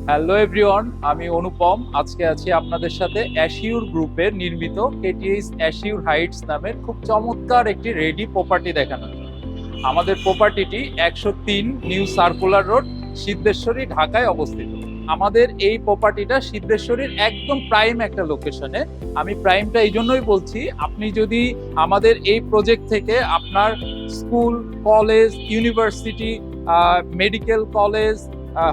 Hello everyone, আমি অনুপম। আজকে আছি আপনাদের সাথে অ্যাশিউর গ্রুপের নির্মিত কেটিএইচ অ্যাশিউর হাইটস নামের খুব চমৎকার একটি রেডি প্রপার্টি দেখানোর জন্য। আমাদের প্রপার্টিটি 103 নিউ সার্কুলার রোড, সিদ্ধেশ্বরী, ঢাকায় অবস্থিত। আমাদের এই প্রপার্টিটা সিদ্ধেশ্বরীর একদম প্রাইম একটা লোকেশনে। আমি প্রাইমটা এই জন্যই বলছি, আপনি যদি আমাদের এই প্রজেক্ট থেকে আপনার school, college, university, medical college,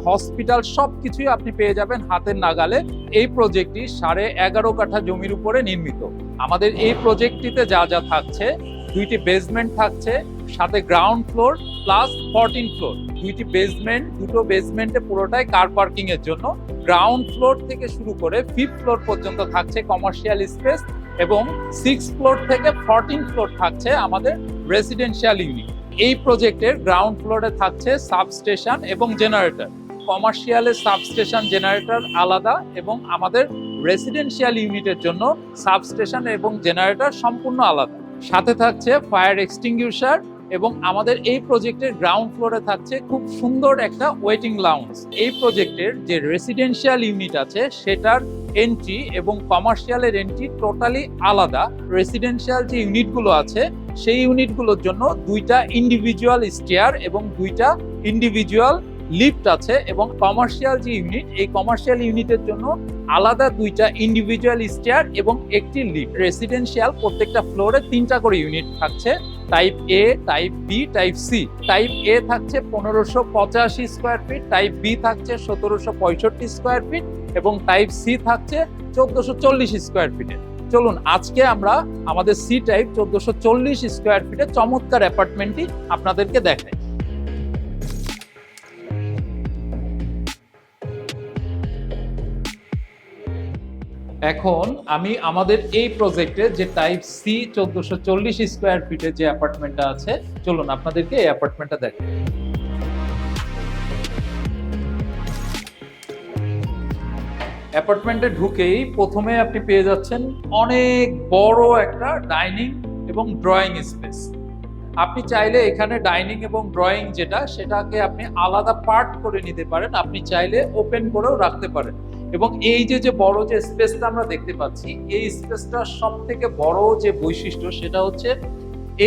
hospital সবকিছুই আপনি পেয়ে যাবেন হাতের নাগালে। এই প্রজেক্টটি 11.5 কাঠা জমির উপরে নির্মিত। আমাদের এই প্রজেক্টটিতে যা যা থাকছে, 2টি বেসমেন্ট থাকছে, সাথে গ্রাউন্ড ফ্লোর প্লাস 14 ফ্লোর। 2টি বেসমেন্ট, দুটো বেসমেন্টে পুরোটাই কার পার্কিং এর জন্য। গ্রাউন্ড ফ্লোর থেকে শুরু করে 5th ফ্লোর পর্যন্ত থাকছে কমার্শিয়াল স্পেস, এবং 6th ফ্লোর থেকে 14 ফ্লোর থাকছে আমাদের রেসিডেন্সিয়াল ইউনিট। এই প্রজেক্টের গ্রাউন্ড ফ্লোরে থাকছে সাবস্টেশন এবং জেনারেটর। কমার্শিয়ালের সাবস্টেশন জেনারেটর আলাদা, এবং আমাদের রেসিডেন্সিয়াল ইউনিটের জন্য সাবস্টেশন এবং জেনারেটর সম্পূর্ণ আলাদা। সাথে থাকছে ফায়ার এক্সটিংগুইশার, এবং আমাদের এই প্রজেক্টের গ্রাউন্ড ফ্লোরে থাকছে খুব সুন্দর একটা ওয়েটিং লাউঞ্জ। এই প্রজেক্টের যে রেসিডেন্সিয়াল ইউনিট আছে সেটার এন্ট্রি এবং কমার্শিয়ালের এন্ট্রি টোটালি আলাদা। রেসিডেন্সিয়াল যে ইউনিটগুলো আছে সেই ইউনিটগুলোর জন্য 2টা ইন্ডিভিজুয়াল স্টেয়ার এবং 2টা ইন্ডিভিজুয়াল লিফট আছে, এবং কমার্শিয়াল যে ইউনিট, এই কমার্শিয়াল ইউনিটের জন্য আলাদা 2টা ইন্ডিভিজুয়াল স্টেয়ার এবং একটি লিফট। রেসিডেন্সিয়াল প্রত্যেকটা ফ্লোরে 3টা করে ইউনিট থাকছে, type A, type B, type C. Type A থাকছে 1585 স্কোয়ার ফিট, টাইপ বি থাকছে 1765 স্কোয়ার ফিট, এবং টাইপ সি থাকছে 1440 স্কোয়ার ফিটের। চলুন আজকে আমরা আমাদের সি টাইপ 1440 স্কোয়ার ফিটের চমৎকার অ্যাপার্টমেন্টটি আপনাদেরকে দেখাই। এখন আমি আমাদের এই প্রজেক্টে যে টাইপ সি 1440 স্কোয়ার ফিটের যে অ্যাপার্টমেন্টটা আছে, চলুন আপনাদেরকে এই অ্যাপার্টমেন্টটা দেখাই। অ্যাপার্টমেন্টে ঢুকেই প্রথমে আপনি পেয়ে যাচ্ছেন অনেক বড় একটা ডাইনিং এবং ড্রয়িং স্পেস। আপনি চাইলে এখানে ডাইনিং এবং ড্রয়িং সেটাকে আপনি আলাদা পার্ট করে নিতে পারেন, আপনি চাইলে ওপেন করেও রাখতে পারেন। এবং এই যে বড় যে স্পেসটা আমরা দেখতে পাচ্ছি, এই স্পেসটা সব থেকে বড় যে বৈশিষ্ট্য সেটা হচ্ছে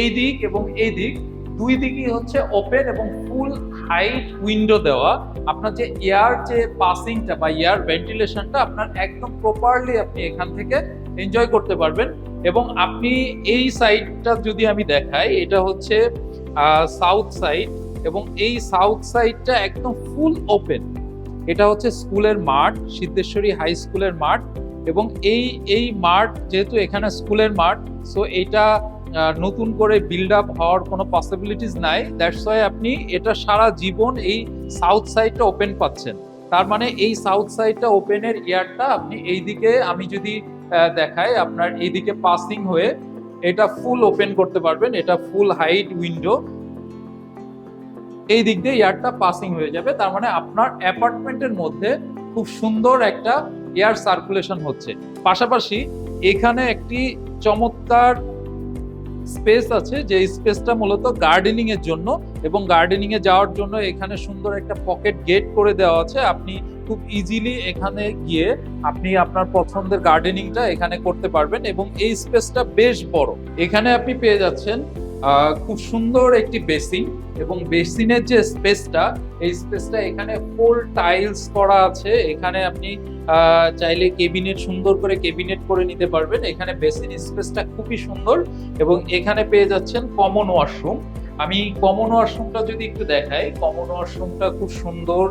এই দিক এবং এই দিক, দুই দিকই হচ্ছে ওপেন এবং ফুল হাইট উইন্ডো দেওয়া। আপনার যে এয়ার যে পাসিংটা বা এয়ার ভেন্টিলেশনটা আপনার একদম প্রপারলি আপনি এখান থেকে এনজয় করতে পারবেন। এবং আপনি এই সাইডটা যদি আমি দেখাই, এটা হচ্ছে সাউথ সাইড, এবং এই সাউথ সাইডটা একদম ফুল ওপেন। এটা হচ্ছে স্কুলের মাঠ, সিদ্ধেশ্বরী হাই স্কুলের মাঠ। এবং এই মাঠ যেহেতু এখানে স্কুলের মাঠ, সো এটা নতুন করে বিল্ড আপ হওয়ার কোনো পসিবিলিটিস নাই। দ্যাটস ওয়াই আপনি এটা সারা জীবন এই সাউথ সাইডটা ওপেন পাচ্ছেন। তার মানে এই সাউথ সাইডটা ওপেনের এয়ারটা আপনি এইদিকে, আমি যদি দেখাই, আপনার এইদিকে পাসিং হয়ে এটা ফুল ওপেন করতে পারবেন। এটা ফুল হাইট উইন্ডো, এই দিক দিয়ে এয়ারটা পাসিং হয়ে যাবে। তার মানে আপনার অ্যাপার্টমেন্টের মধ্যে খুব সুন্দর একটা এয়ার সার্কুলেশন হচ্ছে। পাশাপাশি এখানে একটি চমৎকার স্পেস আছে, যে স্পেসটা মূলত গার্ডেনিং এর জন্য, এবং গার্ডেনিং এ যাওয়ার জন্য এখানে সুন্দর একটা পকেট গেট করে দেওয়া আছে। আপনি খুব ইজিলি এখানে গিয়ে আপনি আপনার পছন্দের গার্ডেনিংটা এখানে করতে পারবেন। এবং এই স্পেসটা বেশ বড়। এখানে আপনি পেয়ে যাচ্ছেন খুব সুন্দর একটি বেসিন, এবং বেসিনের যে স্পেসটা, এই স্পেসটা এখানে ফুল টাইলস করা আছে। এখানে আপনি চাইলে কেবিনেট, সুন্দর করে কেবিনেট করে নিতে পারবেন। এখানে বেসিন স্পেসটা খুবই সুন্দর, এবং এখানে পেয়ে যাচ্ছেন কমন ওয়াশরুম। আমি কমন ওয়াশরুমটা যদি একটু দেখাই, কমন ওয়াশরুমটা খুব সুন্দর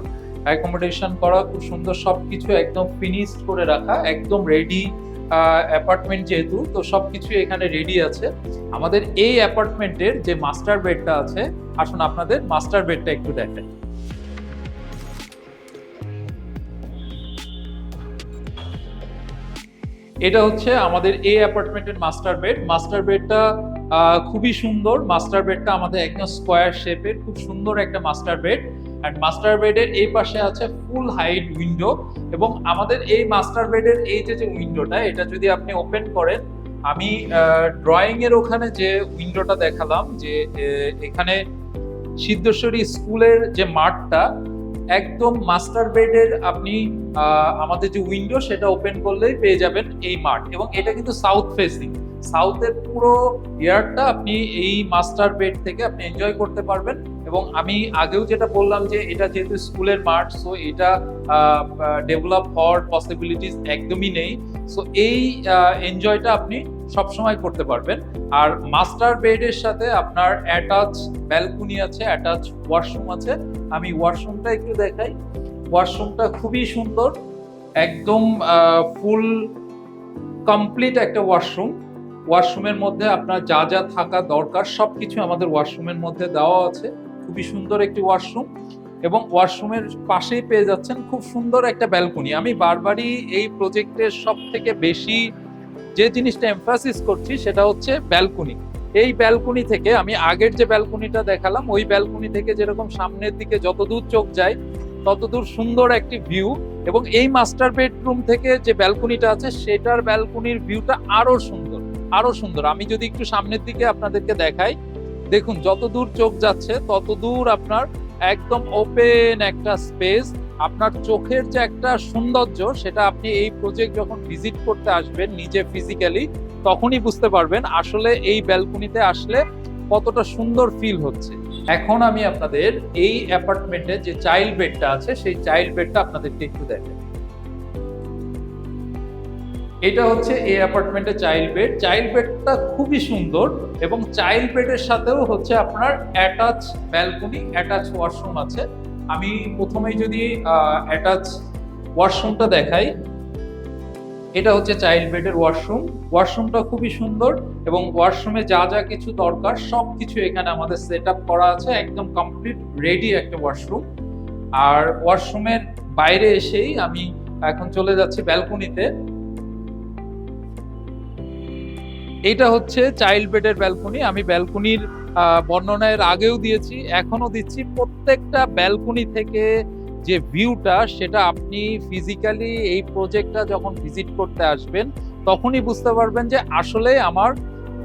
অ্যাকোমোডেশন করা, খুব সুন্দর, সবকিছু একদম ফিনিশড করে রাখা, একদম রেডি অ্যাপার্টমেন্ট যেহেতু, তো সবকিছু এখানে রেডি আছে। আমাদের এই অ্যাপার্টমেন্টের যে মাস্টার বেডটা আছে, আসুন আপনাদের মাস্টার বেডটা একটু দেখাই। এটা হচ্ছে আমাদের এই অ্যাপার্টমেন্টের মাস্টার বেড। মাস্টার বেডটা খুবই সুন্দর। মাস্টার বেডটা আমাদের একদম স্কোয়ার শেপের, খুব সুন্দর একটা মাস্টার বেড। আর মাস্টার বেডের এই পাশে আছে ফুল হাইট উইন্ডো। এবং আমাদের এই মাস্টার বেডের এই যে উইন্ডোটা, এটা যদি আপনি ওপেন করেন, আমি ড্রয়িং এর ওখানে যে উইন্ডোটা দেখালাম, যে এখানে সিদ্ধেশ্বরী স্কুলের যে মাঠটা একদম মাস্টার বেডের আপনি আমাদের যে উইন্ডো সেটা ওপেন করলেই পেয়ে যাবেন এই মাঠ, এবং এটা কিন্তু সাউথ ফেসিং। সাউথের পুরো এয়ারটা আপনি এই মাস্টার বেড থেকে আপনি এনজয় করতে পারবেন। এবং আমি আগেও যেটা বললাম যে এটা যেহেতু স্কুলের মাঠ, সো এটা ডেভেলপ হওয়ার পসিবিলিটিস একদমই নেই। সো এই এনজয়টা আপনি সবসময় করতে পারবেন। আর মাস্টার বেডের সাথে আপনার অ্যাটাচ ব্যালকনি আছে, অ্যাটাচ ওয়াশরুম আছে। আমি ওয়াশরুমটা একটু দেখাই। ওয়াশরুমটা খুবই সুন্দর, একদম ফুল কমপ্লিট একটা ওয়াশরুম। ওয়াশরুমের মধ্যে আপনার যা যা থাকা দরকার সবকিছু আমাদের ওয়াশরুমের মধ্যে দেওয়া আছে। খুবই সুন্দর একটি ওয়াশরুম, এবং ওয়াশরুমের পাশেই পেয়ে যাচ্ছেন খুব সুন্দর একটা ব্যালকনি। আমি বারবারই এই প্রজেক্টের সব থেকে বেশি যে জিনিসটা এমফাসিস করছি সেটা হচ্ছে ব্যালকনি। এই ব্যালকনি থেকে আমি আগের যে ব্যালকনিটা দেখালাম, ওই ব্যালকনি থেকে যেরকম সামনের দিকে যতদূর চোখ যায় ততদূর সুন্দর একটি ভিউ, এবং এই মাস্টার বেডরুম থেকে যে ব্যালকনিটা আছে সেটার ব্যালকনির ভিউটা আরো সুন্দর, আরো সুন্দর। আমি যদি একটু সামনের দিকে আপনাদেরকে দেখাই, দেখুন যতদূর চোখ যাচ্ছে ততদূর আপনার একদম ওপেন একটা স্পেস। আপনার চোখের যে একটা সৌন্দর্য সেটা আপনি এই প্রজেক্ট যখন ভিজিট করতে আসবেন নিজে ফিজিক্যালি, তখনই বুঝতে পারবেন আসলে এই ব্যালকনিতে আসলে কতটা সুন্দর ফিল হচ্ছে। এখন আমি আপনাদের এই অ্যাপার্টমেন্টে যে চাইল্ড বেডটা আছে সেই চাইল্ড বেডটা আপনাদেরকে একটু দেখাই। এটা হচ্ছে এই অ্যাপার্টমেন্টের চাইল্ড বেড। চাইল্ড বেডটা খুবই সুন্দর, এবং চাইল্ড বেডের সাথেও হচ্ছে আপনার অ্যাটাচ ব্যালকনি, অ্যাটাচ ওয়াশরুম আছে। আমি প্রথমেই যদি অ্যাটাচ ওয়াশরুমটা দেখাই, এটা হচ্ছে চাইল্ড বেডের ওয়াশরুম। ওয়াশরুমটা খুবই সুন্দর, এবং ওয়াশরুমে যা যা কিছু দরকার সবকিছু এখানে আমাদের সেট আপ করা আছে, একদম কমপ্লিট রেডি একটা ওয়াশরুম। আর ওয়াশরুমের বাইরে এসেই আমি এখন চলে যাচ্ছি ব্যালকনিতে। এইটা হচ্ছে চাইল্ড বেডের ব্যালকনি। আমি ব্যালকনির বর্ণনার আগেও দিয়েছি, এখনো দিচ্ছি। প্রত্যেকটা ব্যালকনি থেকে যে ভিউটা সেটা আপনি ফিজিক্যালি এই প্রজেক্টটা যখন ভিজিট করতে আসবেন তখনই বুঝতে পারবেন যে আসলে আমার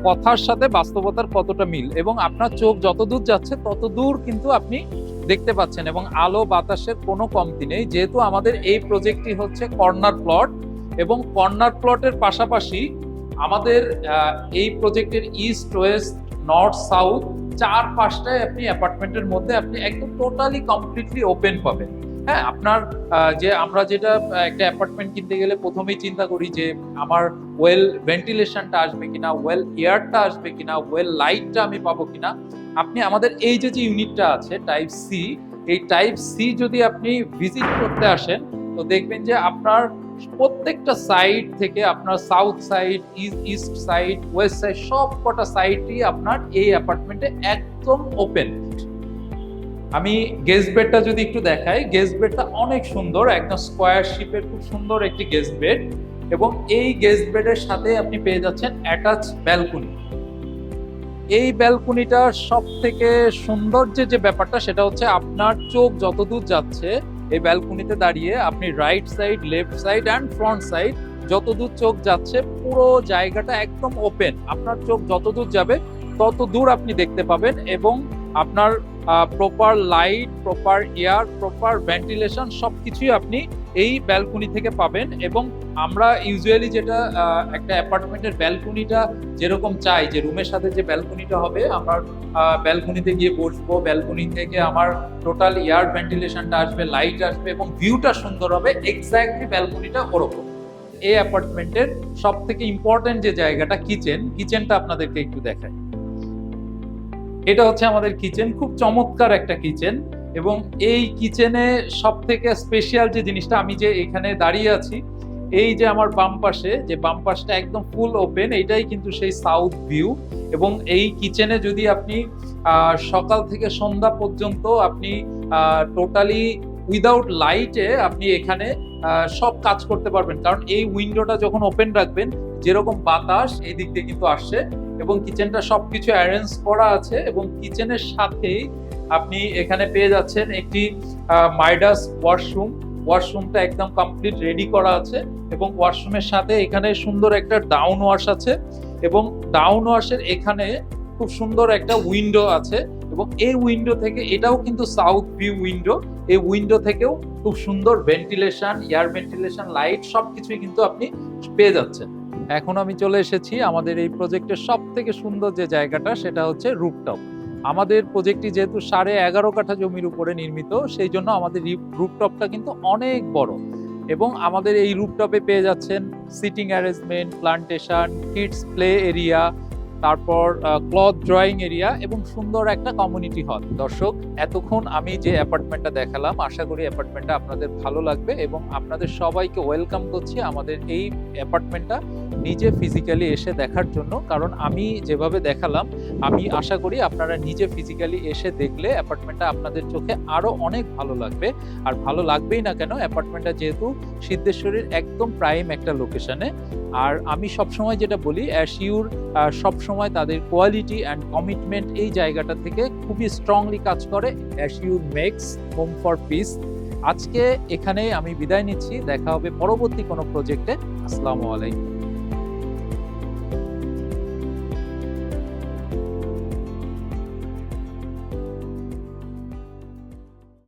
কথার সাথে বাস্তবতার কতটা মিল, এবং আপনার চোখ যতদূর যাচ্ছে ততদূর কিন্তু আপনি দেখতে পাচ্ছেন, এবং আলো বাতাসের কোনো কমতি নেই। যেহেতু আমাদের এই প্রজেক্টটি হচ্ছে কর্নার প্লট, এবং কর্নার প্লটের পাশাপাশি আমাদের এই প্রজেক্টের ইস্ট ওয়েস্ট নর্থ সাউথ 4-5টায় আপনি অ্যাপার্টমেন্টের মধ্যে আপনি একদম টোটালি কমপ্লিটলি ওপেন পাবেন। হ্যাঁ, আপনার যে আমরা যেটা একটা অ্যাপার্টমেন্ট কিনতে গেলে প্রথমেই চিন্তা করি যে আমার ওয়েল ভেন্টিলেশনটা আসবে কিনা, ওয়েল এয়ারটা আসবে কিনা, ওয়েল লাইটটা আমি পাবো কিনা। আপনি আমাদের এই যে ইউনিটটা আছে টাইপ সি, এই টাইপ সি যদি আপনি ভিজিট করতে আসেন তো দেখবেন যে আপনার প্রত্যেকটা সাইড থেকে আপনার south side, east side, West side সব কটা সাইডই আপনার এই অ্যাপার্টমেন্টে একদম ওপেন। আমি গেস্ট বেডটা যদি একটু দেখাই, গেস্ট বেডটা অনেক সুন্দর, একদম স্কোয়ার শেপের খুব সুন্দর একটি গেস্ট বেড, এবং এই গেস্ট বেডের সাথে আপনি পেয়ে যাচ্ছেন অ্যাটাচ ব্যালকনি। এই ব্যালকনিটার সব থেকে সৌন্দর্যের যে ব্যাপারটা সেটা হচ্ছে আপনার চোখ যতদূর যাচ্ছে এই ব্যালকনিতে দাঁড়িয়ে আপনি right side, left side and front side যতদূর চোখ যাচ্ছে পুরো জায়গাটা একদম ওপেন। আপনার চোখ যতদূর যাবে তত দূর আপনি দেখতে পাবেন, এবং আপনার proper light, proper air, proper ventilation সবকিছুই আপনি এই ব্যালকনি থেকে পাবেন। এবং আমরা ইউজুয়ালি যেটা একটা অ্যাপার্টমেন্টের ব্যালকনিটা যেরকম চাই যে রুমের সাথে যে ব্যালকনিটা হবে, আমার ব্যালকনিতে গিয়ে বসবো, ব্যালকনি থেকে আমার টোটাল এয়ার ভেন্টিলেশনটা আসবে, লাইট আসবে এবং ভিউটা সুন্দর হবে, এক্স্যাক্টলি ব্যালকনিটা ওরকম। এই অ্যাপার্টমেন্টের সব থেকে ইম্পর্টেন্ট যে জায়গাটা কিচেনটা আপনাদেরকে একটু দেখাই। এটা হচ্ছে আমাদের কিচেন, খুব চমৎকার একটা কিচেন। এবং এই কিচেনে সব থেকে স্পেশাল যে জিনিসটা, আমি যে এখানে দাঁড়িয়ে আছি, এই যে আমার বাম পাশে যে বাম পাশটা একদম ফুল ওপেন, এইটাই কিন্তু সেই সাউথ ভিউ। এবং এই কিচেনে যদি আপনি সকাল থেকে সন্ধ্যা পর্যন্ত আপনি টোটালি উইদাউট লাইটে আপনি এখানে সব কাজ করতে পারবেন, কারণ এই উইন্ডোটা যখন ওপেন রাখবেন যেরকম বাতাস এই দিক দিয়ে কিন্তু আসছে, এবং কিচেনটা সবকিছু অ্যারেঞ্জ করা আছে। এবং কিচেনের সাথেই আপনি এখানে পেয়ে যাচ্ছেন একটি মাইডাস ওয়াশরুম। ওয়াশরুমটা একদম কমপ্লিট রেডি করা আছে, এবং ওয়াশরুমের সাথে এখানে সুন্দর একটা ডাউন ওয়াশ আছে, এবং ডাউন ওয়াশের এখানে খুব সুন্দর একটা উইন্ডো আছে, এবং এই উইন্ডো থেকে এটাও কিন্তু সাউথ ভিউ উইন্ডো, এই উইন্ডো থেকেও খুব সুন্দর ভেন্টিলেশন, এয়ার ভেন্টিলেশন, লাইট সবকিছুই কিন্তু আপনি পেয়ে যাচ্ছেন। এখন আমি চলে এসেছি আমাদের এই প্রজেক্টের সব থেকে সুন্দর যে জায়গাটা, সেটা হচ্ছে রুফটপ। আমাদের প্রজেক্টটি যেহেতু 11.5 কাঠা জমির উপরে নির্মিত, সেই জন্য আমাদের রুফটপটা কিন্তু অনেক বড়, এবং আমাদের এই রুফটপে পেয়ে যাচ্ছেন sitting arrangement, plantation, kids play area, তারপর ক্লথ ড্রয়িং এরিয়া এবং সুন্দর একটা কমিউনিটি হল। দর্শক, এতক্ষণ আমি যে অ্যাপার্টমেন্টটা দেখালাম, আশা করি অ্যাপার্টমেন্টটা আপনাদের ভালো লাগবে এবং আপনাদের সবাইকে ওয়েলকাম করছি আমাদের এই অ্যাপার্টমেন্টটা নিজে ফিজিক্যালি এসে দেখার জন্য। কারণ আমি যেভাবে দেখালাম, আমি আশা করি আপনারা নিজে ফিজিক্যালি এসে দেখলে অ্যাপার্টমেন্টটা আপনাদের চোখে আরো অনেক ভালো লাগবে। আর ভালো লাগবেই না কেন, অ্যাপার্টমেন্টটা যেহেতু সিদ্ধেশ্বরীর একদম প্রাইম একটা লোকেশনে। আর আমি সবসময় যেটা বলি, অ্যাশিউর সবসময় তাদের কোয়ালিটি অ্যান্ড কমিটমেন্ট এই জায়গাটা থেকে খুবই স্ট্রংলি কাজ করে। অ্যাশিউর মেক্স হোম ফর পিস। আজকে এখানেই আমি বিদায় নিচ্ছি, দেখা হবে পরবর্তী কোনো প্রজেক্টে। আসসালামু আলাইকুম।